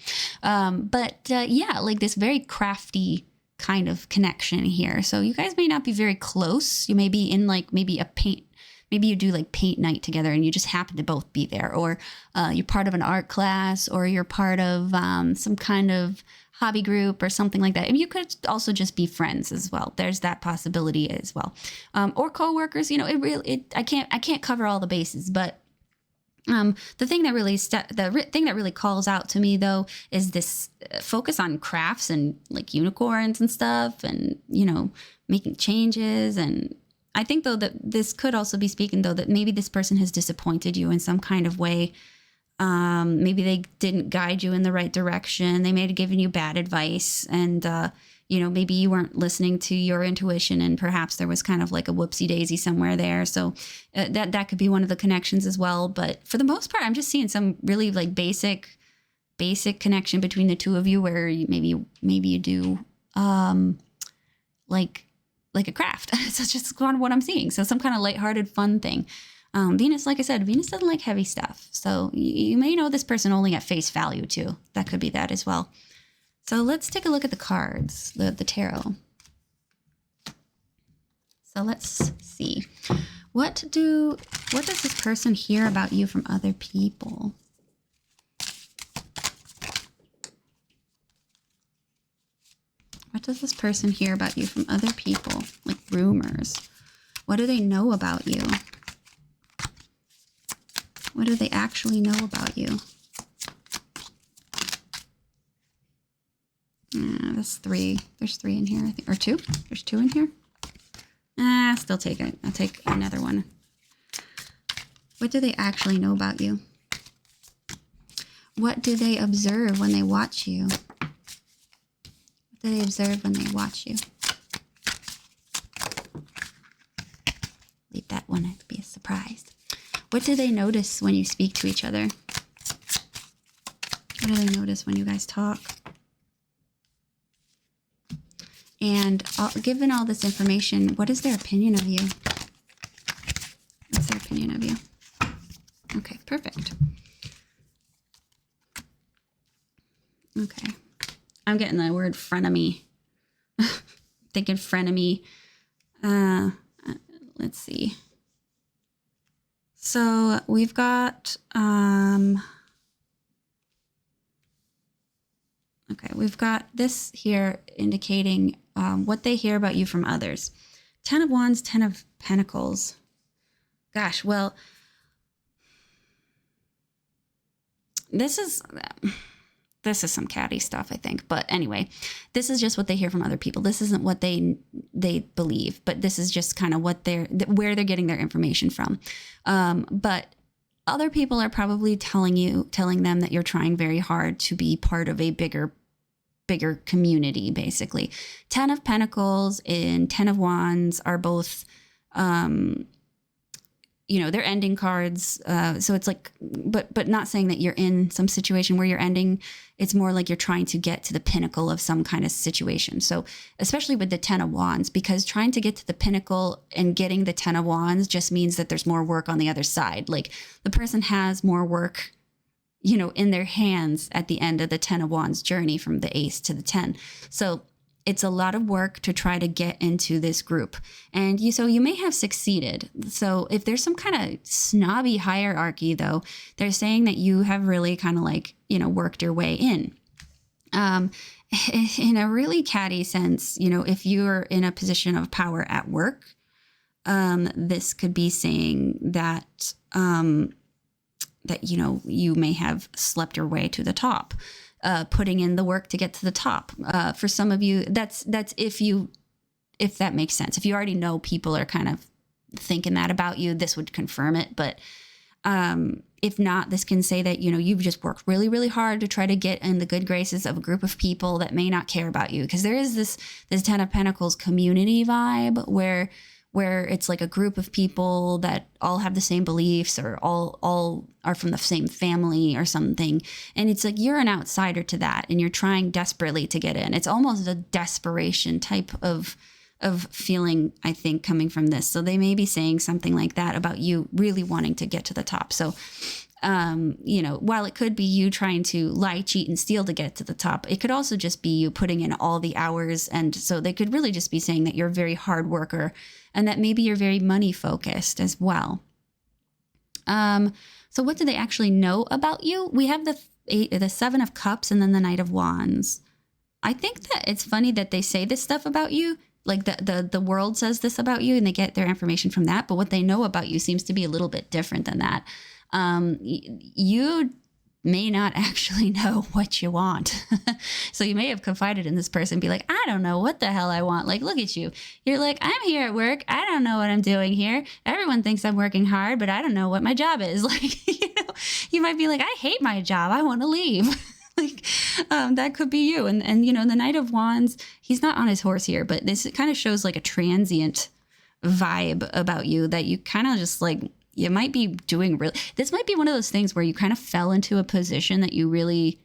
Yeah, like this very crafty kind of connection here. So you guys may not be very close. You may be in like maybe you do like paint night together and you just happen to both be there, or you're part of an art class, or you're part of some kind of hobby group or something like that. And you could also just be friends as well. There's that possibility as well. Or coworkers, I can't cover all the bases, but the thing that really calls out to me though is this focus on crafts and like unicorns and stuff, and making changes. And I think though that this could also be speaking though that maybe this person has disappointed you in some kind of way. Maybe they didn't guide you in the right direction. They may have given you bad advice, and maybe you weren't listening to your intuition, and perhaps there was kind of like a whoopsie daisy somewhere there. So that could be one of the connections as well. But for the most part, I'm just seeing some really like basic connection between the two of you, where maybe you do like a craft. So it's just kind of what I'm seeing. So some kind of lighthearted, fun thing. Venus, like I said, Venus doesn't like heavy stuff. So you may know this person only at face value too. That could be that as well. So let's take a look at the cards, the tarot. So let's see. What does this person hear about you from other people? What does this person hear about you from other people? Like rumors. What do they know about you? What do they actually know about you? that's 3. There's 3 in here, I think, or 2. There's 2 in here. Still take it. I'll take another one. What do they actually know about you? What do they observe when they watch you? What do they observe when they watch you? Leave that one to be a surprise. What do they notice when you speak to each other? What do they notice when you guys talk? And given all this information, what is their opinion of you? What's their opinion of you? Okay, perfect. Okay. I'm getting the word frenemy. Thinking frenemy. Let's see. So we've got, okay, we've got this here indicating what they hear about you from others. 10 of Wands, 10 of Pentacles. Gosh, well, this is some catty stuff, I think. But anyway, this is just what they hear from other people. This isn't what they believe, but this is just kind of what where they're getting their information from. But other people are probably telling them that you're trying very hard to be part of a bigger community, basically. 10 of Pentacles and 10 of Wands are both, they're ending cards. So it's like, but not saying that you're in some situation where you're ending. It's more like you're trying to get to the pinnacle of some kind of situation. So especially with the 10 of Wands, because trying to get to the pinnacle and getting the 10 of Wands just means that there's more work on the other side. Like the person has more work, in their hands at the end of the 10 of Wands journey from the Ace to the 10. So it's a lot of work to try to get into this group. And you may have succeeded. So if there's some kind of snobby hierarchy, though, they're saying that you have really kind of like, worked your way in. In a really catty sense, if you're in a position of power at work, this could be saying that, you may have slept your way to the top. Putting in the work to get to the top. For some of you, that's if that makes sense. If you already know people are kind of thinking that about you, this would confirm it. But if not, this can say that, you've just worked really, really hard to try to get in the good graces of a group of people that may not care about you. Because there is this 10 of Pentacles community vibe where it's like a group of people that all have the same beliefs or all are from the same family or something. And it's like you're an outsider to that and you're trying desperately to get in. It's almost a desperation type of feeling, I think, coming from this. So they may be saying something like that about you really wanting to get to the top. So, while it could be you trying to lie, cheat, and steal to get to the top, it could also just be you putting in all the hours. And so they could really just be saying that you're a very hard worker and that maybe you're very money focused as well. So what do they actually know about you? We have the 7 of Cups and then the Knight of Wands. I think that it's funny that they say this stuff about you. Like the world says this about you and they get their information from that. But what they know about you seems to be a little bit different than that. You may not actually know what you want. So you may have confided in this person and be like, I don't know what the hell I want. Like, look at you. You're like, I'm here at work. I don't know what I'm doing here. Everyone thinks I'm working hard, but I don't know what my job is. Like, you might be like, I hate my job. I want to leave. Like, that could be you. And the Knight of Wands, he's not on his horse here, but this kind of shows like a transient vibe about you that you kind of just like, you might be doing this might be one of those things where you kind of fell into a position that you're really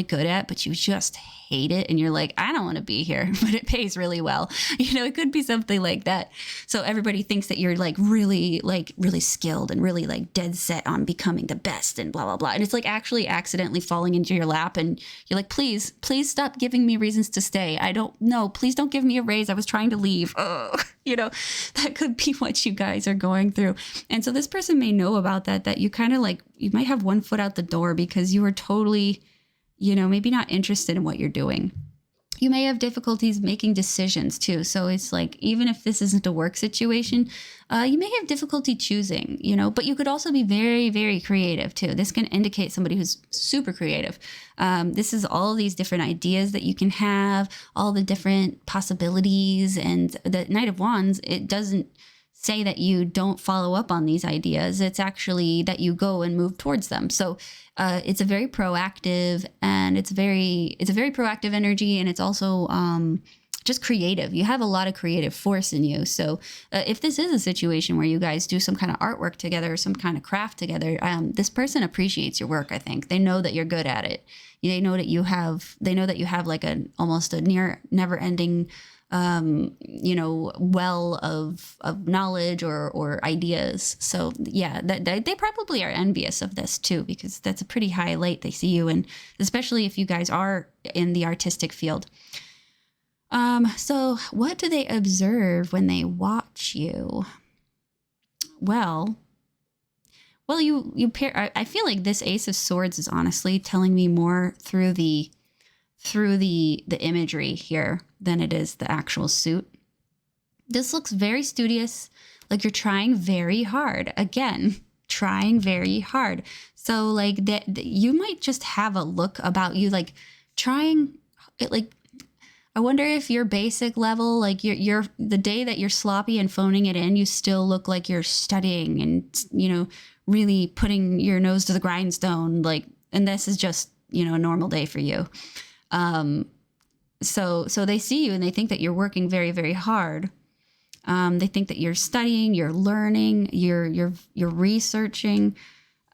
good at, but you just hate it. And you're like, I don't want to be here, but it pays really well. It could be something like that. So everybody thinks that you're really skilled and really like dead set on becoming the best and blah, blah, blah. And it's like actually accidentally falling into your lap. And you're like, please stop giving me reasons to stay. I don't know. Please don't give me a raise. I was trying to leave. That could be what you guys are going through. And so this person may know about that you kind of like, you might have one foot out the door because you are totally, maybe not interested in what you're doing. You may have difficulties making decisions too. So it's like, even if this isn't a work situation, you may have difficulty choosing, but you could also be very, very creative too. This can indicate somebody who's super creative. This is all these different ideas that you can have, all the different possibilities. And the Knight of Wands, it doesn't say that you don't follow up on these ideas. It's actually that you go and move towards them. So it's a very proactive, and it's a very proactive energy. And it's also just creative. You have a lot of creative force in you. So if this is a situation where you guys do some kind of artwork together or some kind of craft together, this person appreciates your work. I think they know that you're good at it. They know that you have like almost a never ending well of knowledge or ideas. So yeah, they probably are envious of this too, because that's a pretty high light they see you in, especially if you guys are in the artistic field. So what do they observe when they watch you? Well, you pair. I feel like this Ace of Swords is honestly telling me more through the imagery here than it is the actual suit. This looks very studious, like you're trying very hard. Again, trying very hard. So like that, you might just have a look about you, like trying it. Like, I wonder if your basic level, like you're the day that you're sloppy and phoning it in, you still look like you're studying and, really putting your nose to the grindstone. Like, and this is just, a normal day for you. So they see you and they think that you're working very, very hard. They think that you're studying, you're learning, you're researching,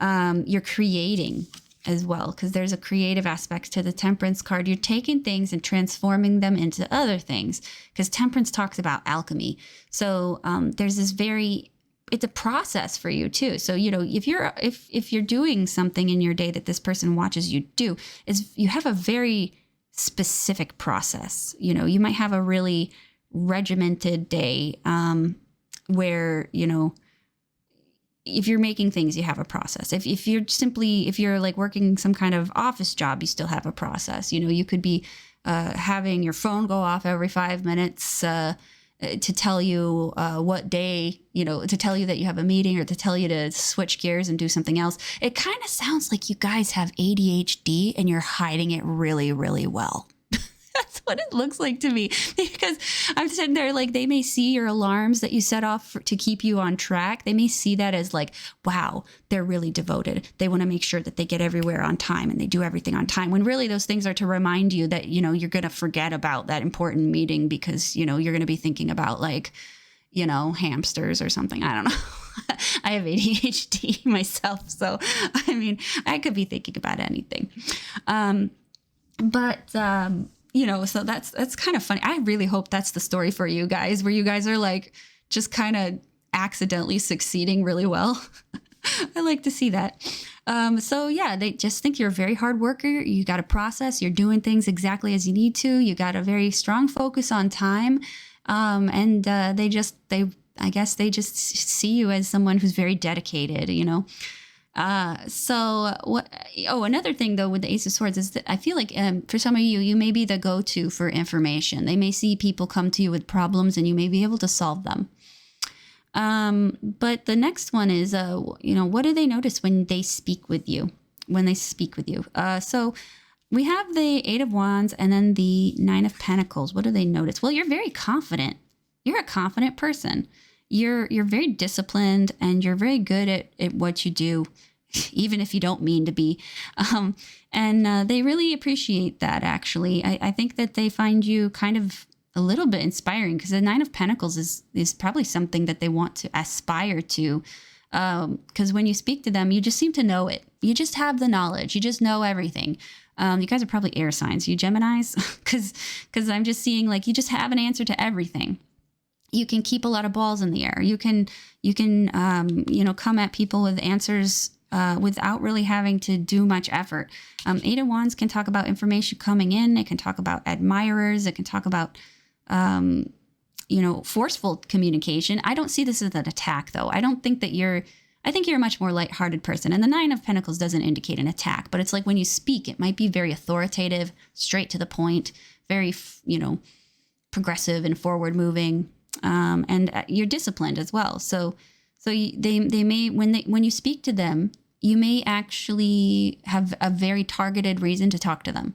you're creating as well, because there's a creative aspect to the Temperance card. You're taking things and transforming them into other things, because Temperance talks about alchemy. So there's this it's a process for you too. So, if you're doing something in your day that this person watches you do, is you have a very specific process. You might have a really regimented day where, if you're making things, you have a process. If you're like working some kind of office job, you still have a process. You could be having your phone go off every 5 minutes to tell you what day, to tell you that you have a meeting, or to tell you to switch gears and do something else. It kind of sounds like you guys have ADHD and you're hiding it really, really well. That's what it looks like to me, because I'm sitting there like, they may see your alarms that you set off to keep you on track. They may see that as like, wow, they're really devoted. They want to make sure that they get everywhere on time and they do everything on time, when really those things are to remind you that, you're going to forget about that important meeting because, you're going to be thinking about like, hamsters or something. I don't know. I have ADHD myself. So, I mean, I could be thinking about anything. So that's kind of funny. I really hope that's the story for you guys, where you guys are like just kind of accidentally succeeding really well. I like to see that. So yeah, they just think you're a very hard worker. You got a process. You're doing things exactly as you need to. You got a very strong focus on time. And I guess they just see you as someone who's very dedicated, Another thing though with the Ace of Swords is that I feel like for some of you may be the go-to for information. They may see people come to you with problems and you may be able to solve them. But the next one is, what do they notice when they speak with you? So we have the Eight of Wands and then the Nine of Pentacles. What do they notice? Well, you're very confident. You're a confident person. You're very disciplined and you're very good at what you do, even if you don't mean to be. And they really appreciate that, actually. I think that they find you kind of a little bit inspiring, because the Nine of Pentacles is probably something that they want to aspire to. Because when you speak to them, you just seem to know it. You just have the knowledge. You just know everything. You guys are probably air signs. You Geminis? Because I'm just seeing like you just have an answer to everything. You can keep a lot of balls in the air. You can come at people with answers without really having to do much effort. Eight of Wands can talk about information coming in. It can talk about admirers. It can talk about, forceful communication. I don't see this as an attack, though. I think you're a much more lighthearted person. And the Nine of Pentacles doesn't indicate an attack, but it's like when you speak, it might be very authoritative, straight to the point, very, progressive and forward moving. And you're disciplined as well. So they may, when you speak to them, you may actually have a very targeted reason to talk to them.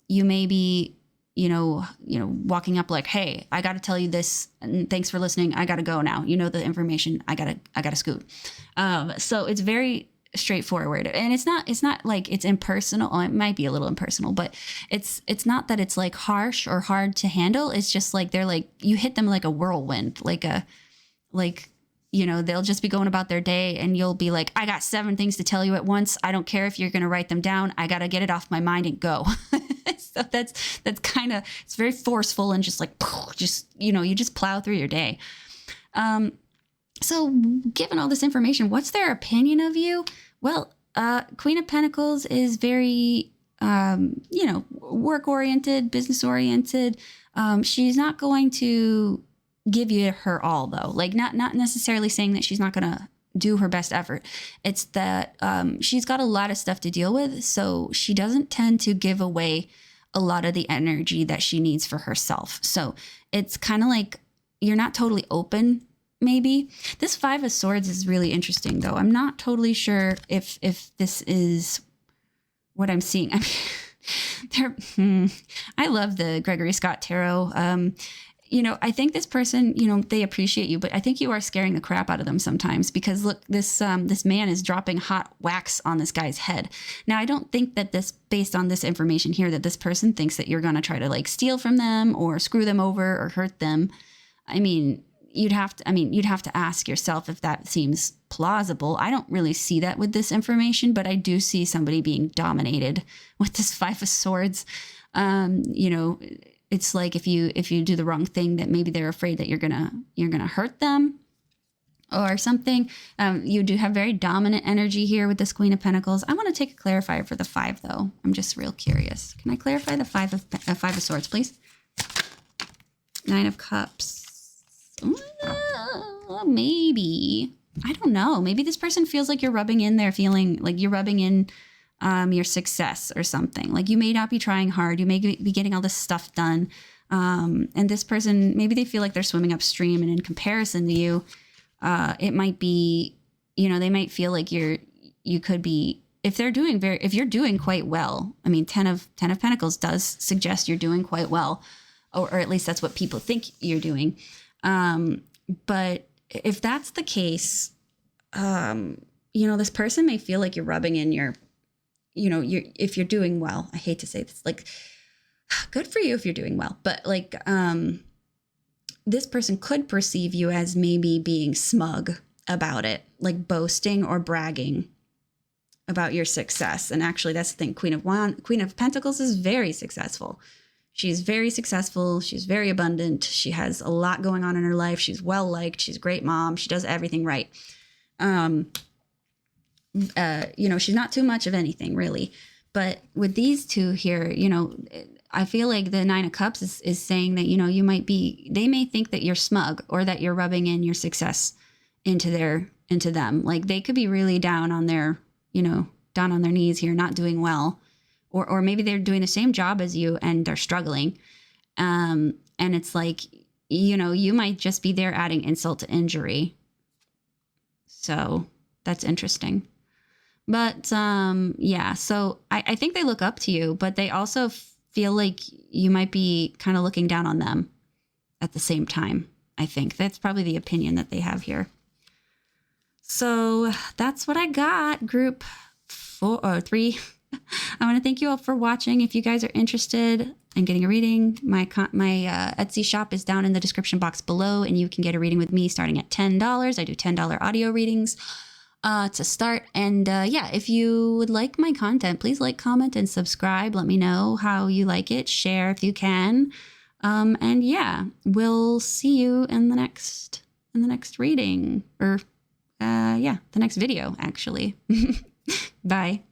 You may be, walking up like, hey, I got to tell you this, and thanks for listening. I got to go now. You know the information. I gotta scoot. So it's very straightforward, and it's not like it's impersonal. It might be a little impersonal, but it's not that it's like harsh or hard to handle. It's just like they're like, you hit them like a whirlwind, they'll just be going about their day, and you'll be like, I got 7 things to tell you at once. I don't care if you're going to write them down. I got to get it off my mind and go. So that's kind of, it's very forceful and just like, you just plow through your day. So given all this information, what's their opinion of you? Well, Queen of Pentacles is very, work-oriented, business-oriented. She's not going to give you her all, though. Like, not necessarily saying that she's not going to do her best effort. It's that she's got a lot of stuff to deal with, so she doesn't tend to give away a lot of the energy that she needs for herself. So it's kind of like you're not totally open, maybe. This 5 of Swords is really interesting, though. I'm not totally sure if this is what I'm seeing. I mean, I love the Gregory Scott Tarot. I think this person, they appreciate you, but I think you are scaring the crap out of them sometimes, because look, this man is dropping hot wax on this guy's head. Now, I don't think that based on this information here, that this person thinks that you're going to try to like steal from them or screw them over or hurt them. I mean, you'd have to ask yourself if that seems plausible. I don't really see that with this information, but I do see somebody being dominated with this 5 of Swords. It's like if you do the wrong thing, that maybe they're afraid that you're gonna hurt them or something. You do have very dominant energy here with this Queen of Pentacles. I want to take a clarifier for the 5, though. I'm just real curious. Can I clarify the 5 of Swords, please? 9 of Cups. Maybe. I don't know. Maybe this person feels like you're rubbing in their feeling, like you're rubbing in your success or something. Like you may not be trying hard. You may be getting all this stuff done. And this person, maybe they feel like they're swimming upstream, and in comparison to you, it might be, they might feel like you could be, if you're doing quite well. I mean, 10 of Pentacles does suggest you're doing quite well, or at least that's what people think you're doing. But if that's the case, this person may feel like you're rubbing in your, if you're doing well. I hate to say this, like, good for you if you're doing well, but like, this person could perceive you as maybe being smug about it, like boasting or bragging about your success. And actually, that's the thing. Queen of Pentacles is very successful. She's very successful. She's very abundant. She has a lot going on in her life. She's well liked. She's a great mom. She does everything right. She's not too much of anything, really. But with these two here, I feel like the 9 of Cups is saying that, they may think that you're smug, or that you're rubbing in your success into them. Like they could be really down on their knees here, not doing well. Or maybe they're doing the same job as you and they're struggling. And it's like, you might just be there adding insult to injury. So that's interesting. But so I think they look up to you, but they also feel like you might be kind of looking down on them at the same time. I think that's probably the opinion that they have here. So that's what I got, group 3. I want to thank you all for watching. If you guys are interested in getting a reading, my Etsy shop is down in the description box below, and you can get a reading with me starting at $10. I do $10 audio readings to start. And if you would like my content, please like, comment, and subscribe. Let me know how you like it. Share if you can. We'll see you in the next reading, or the next video, actually. Bye.